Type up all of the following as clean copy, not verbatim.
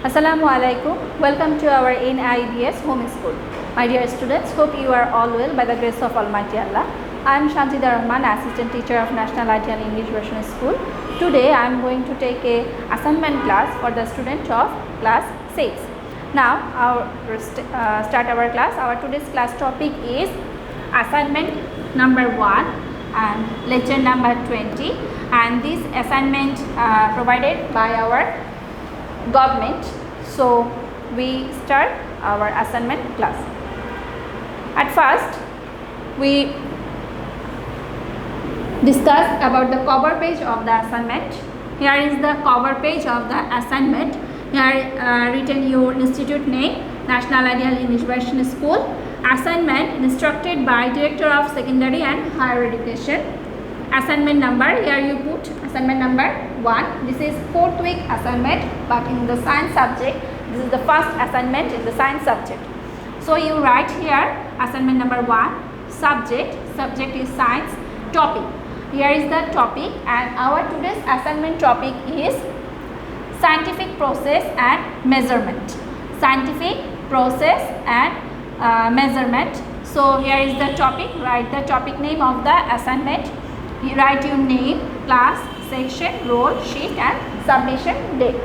Assalamu alaikum. Welcome to our NIDS home school. My dear students, hope you are all well by the grace of Almighty Allah. I am Shantida Rahman, assistant teacher of National Ideal English Version School. Today I am going to take a assignment class for the student of class 6. Now start our class. Our today's class topic is assignment number 1 and lecture number 20, and this assignment provided by our government. So we start our assignment class. At first we discuss about the cover page of the assignment. Here is the cover page of the assignment. Here written your institute name, National Ideal English Version School. Assignment instructed by Director of Secondary and Higher Education. Assignment number, here you put assignment number 1. This is 4th week assignment, but in the science subject, this is the first assignment in the science subject. So you write here assignment number 1, subject is science, topic. Here is the topic, and our today's assignment topic is scientific process and measurement. Scientific process and measurement. So here is the topic. Write the topic name of the assignment. You write your name, class, section, roll, sheet and submission date.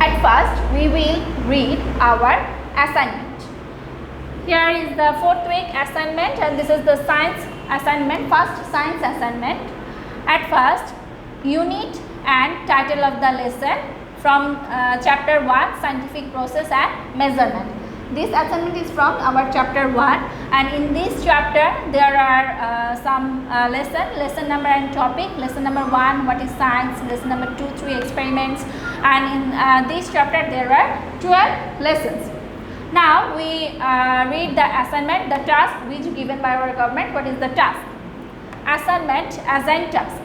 At first we will read our assignment. Here is the 4th week assignment, and this is the science assignment, first science assignment. At first, unit and title of the lesson from chapter 1, scientific process and measurement. This assignment is from our chapter 1, and in this chapter there are some lesson number and topic. Lesson number 1, what is science, lesson number 2, 3 experiments, and in this chapter there are 12 lessons. Now we read the assignment, the task which given by our government. What is the task? Assignment, assigned task.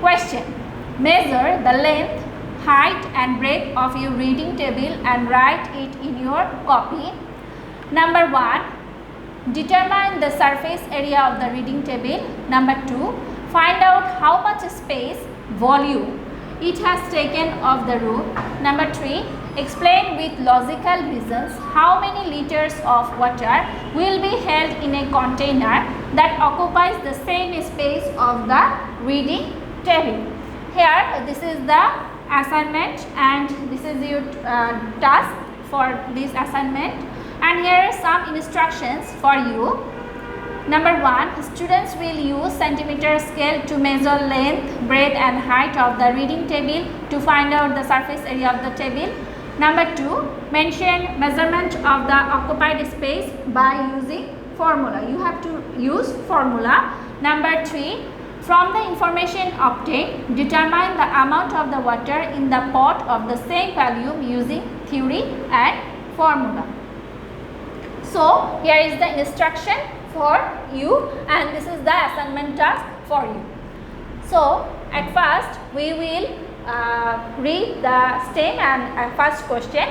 Question: measure the length, height and breadth of your reading table and write it in your copy. Number 1, determine the surface area of the reading table. Number 2, find out how much space, volume it has taken of the room. Number 3, explain with logical reasons how many liters of water will be held in a container that occupies the same space of the reading table. Here this is the assignment, and this is your task for this assignment, and here are some instructions for you. Number 1, students will use centimeter scale to measure length, breadth and height of the reading table to find out the surface area of the table. Number 2, mention measurement of the occupied space by using formula. You have to use formula. Number 3, from the information obtained, determine the amount of the water in the pot of the same volume using theory and formula. So here is the instruction for you, and this is the assignment task for you. So at first we will read the stem and first question.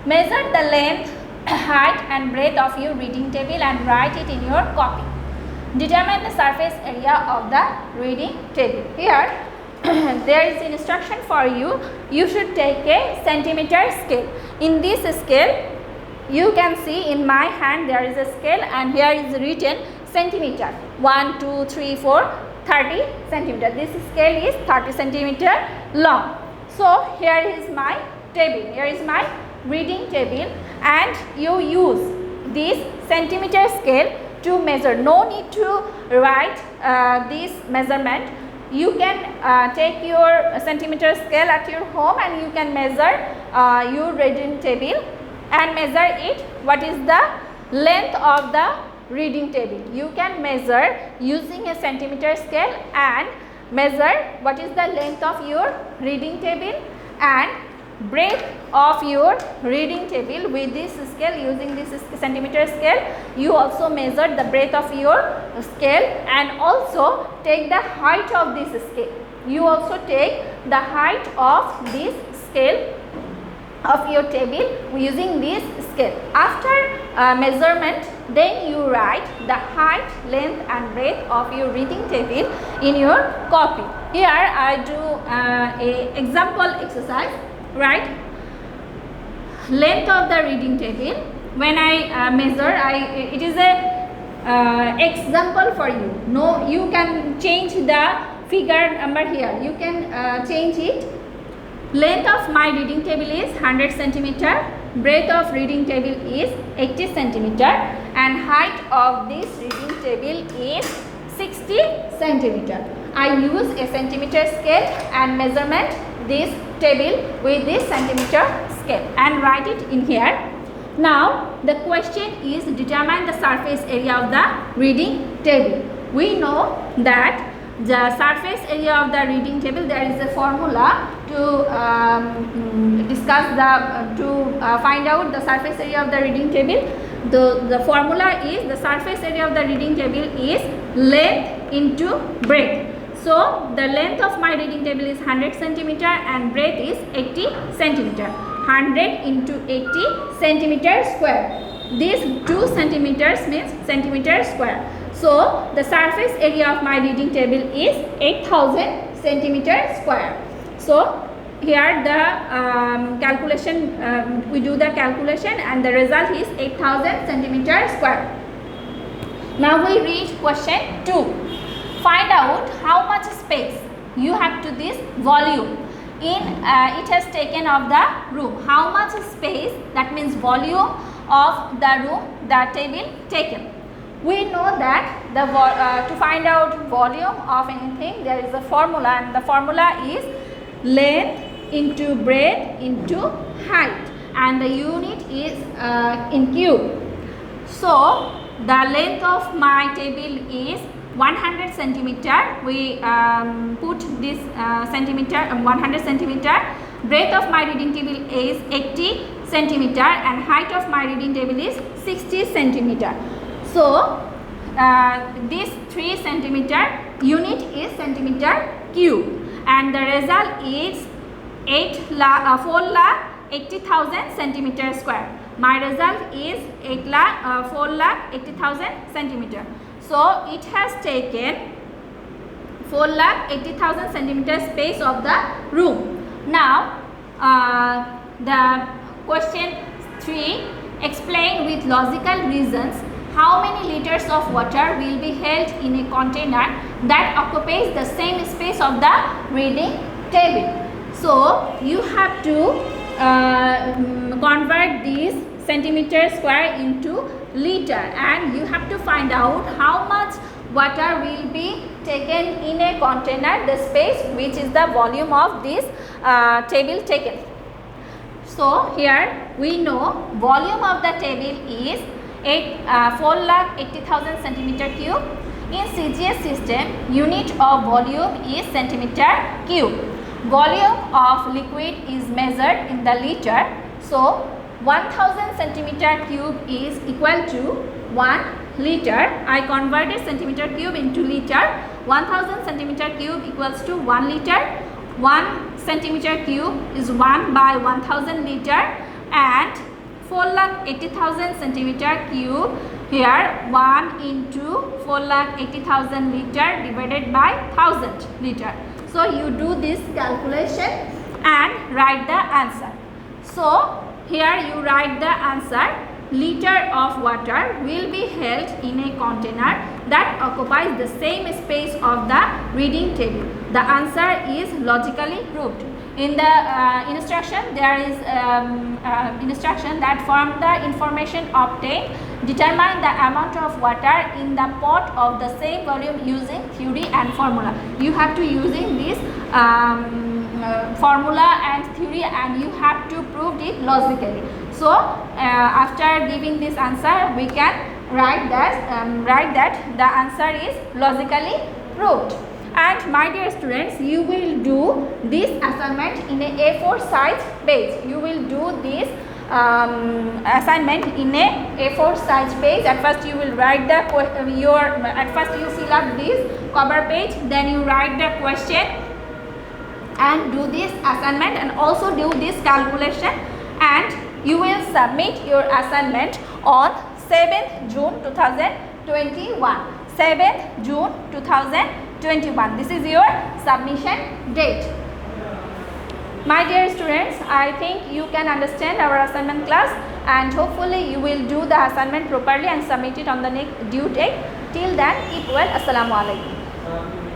Measure the length, height and breadth of your reading table and write it in your copy. Determine the surface area of the reading table. Here there is instruction for you. You should take a centimeter scale. In this scale, you can see in my hand there is a scale, and here is written centimeter. 1, 2, 3, 4, 30 centimeter. This scale is 30 centimeter long. So here is my table. Here is my reading table, and you use this centimeter scale to measure. No need to write this measurement. You can take your centimeter scale at your home, and you can measure your reading table and measure it. What is the length of the reading table? You can measure using a centimeter scale and measure what is the length of your reading table and breadth of your reading table with this scale. Using this centimeter scale, you also measure the breadth of your scale and also take the height of this scale. You also take the height of this scale of your table using this scale. After measurement, then you write the height, length and breadth of your reading table in your copy. here I do a example exercise, right? Length of the reading table. When I measure, it is a example for you. No, you can change the figure number here. You can change it. Length of my reading table is 100 centimeter. Breadth of reading table is 80 centimeter, and height of this reading table is 60 centimeter. I use a centimeter scale and measurement this table with this centimeter scale and write it in here. Now the question is determine the surface area of the reading table. We know that the surface area of the reading table, there is a formula to discuss find out the surface area of the reading table. The formula is the surface area of the reading table is length into breadth. So the length of my reading table is 100 centimeter and breadth is 80 centimeter. 100 into 80 centimeter square. This 2 centimeters means centimeter square. So the surface area of my reading table is 8000 centimeter square. So here the calculation, we do the calculation and the result is 8000 centimeter square. Now we reach question 2. Find out how much space you have to this volume in it has taken of the room. How much space, that means volume of the room, the table taken. We know that the to find out volume of anything, there is a formula, and the formula is length into breadth into height, and the unit is in cube. So the length of my table is 100 centimeter. We put this centimeter 100 centimeter. Breadth of my reading table is 80 centimeter and height of my reading table is 60 centimeter. So this 3 centimeter unit is centimeter cube, and the result is 4,80,000 centimeter square. My result is 4,80,000 centimeter. So it has taken 4,80,000 centimeter space of the room. Now the question 3, explain with logical reasons how many liters of water will be held in a container that occupies the same space of the reading table. So you have to convert this centimeter square into liter, and you have to find out how much water will be taken in a container, the space which is the volume of this table taken. So here we know volume of the table is 4,80,000 centimeter cube. In CGS system, unit of volume is centimeter cube. Volume of liquid is measured in the liter. So 1000 centimeter cube is equal to 1 liter. I converted centimeter cube into liter. 1000 centimeter cube equals to 1 liter. 1 centimeter cube is 1 by 1000 liter, and 4,80,000 centimeter cube, here 1 into 4,80,000 liter divided by 1000 liter. So you do this calculation and write the answer. So here you write the answer. Liter of water will be held in a container that occupies the same space of the reading table. The answer is logically proved. In the instruction, there is instruction that from the information obtained, determine the amount of water in the pot of the same volume using theory and formula. You have to using this formula and theory, and you have to prove it logically. So after giving this answer, we can write that the answer is logically proved. And my dear students, you will do this assignment in a A4 size page. You will do this assignment in a A4 size page. At first you will write the at first you fill up this cover page, then you write the question and do this assignment and also do this calculation, and you will submit your assignment on 7th June 2021. 7th June 2021. 21. This is your submission date. My dear students, I think you can understand our assignment class, and hopefully you will do the assignment properly and submit it on the due date. Till then, keep well. Assalamu alaikum.